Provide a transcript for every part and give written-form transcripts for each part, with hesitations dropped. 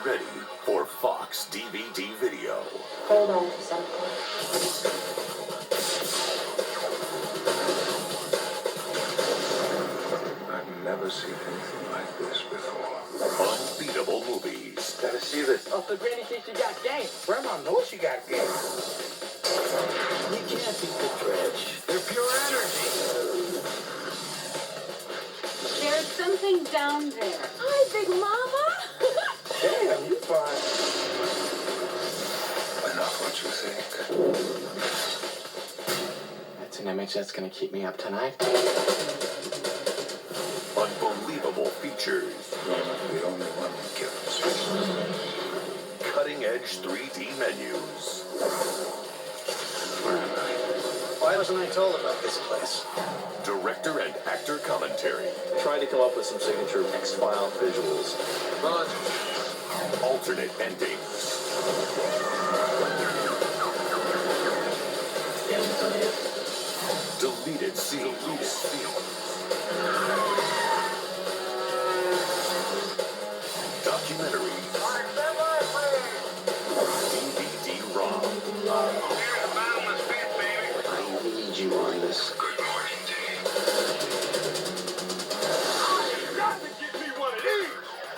ready for Fox DVD video. Hold on to something. I've never seen anything like this before. Unbeatable movies. Gotta see this. Oh, so Granny thinks you got game. Grandma knows you got game. You can't beat the dredge. They're pure energy. There's something down there. Hi, Big Mama. Damn, you fine. Enough what you think. That's an image that's gonna keep me up tonight. Unbelievable features. I'm the only one who kills. Cutting-edge 3D menus. Where am I? Why wasn't I told about this place? Director and actor commentary. Trying to come up with some signature X-File visuals. Alternate endings. Deleted scenes. Documentary. DVD ROM. I need you on this.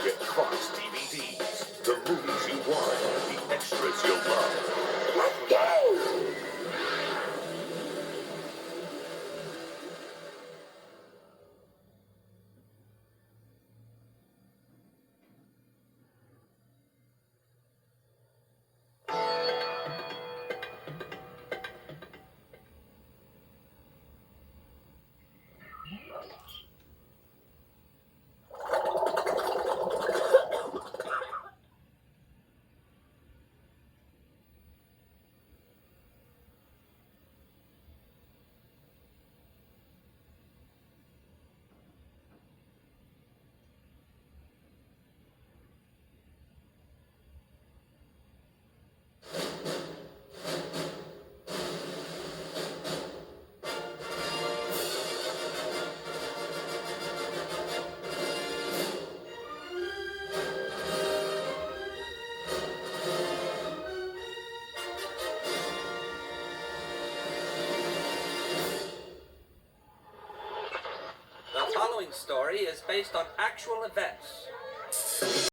Get Fox DVDs. The movies you want. The extras you'll love. Let's go! The following story is based on actual events.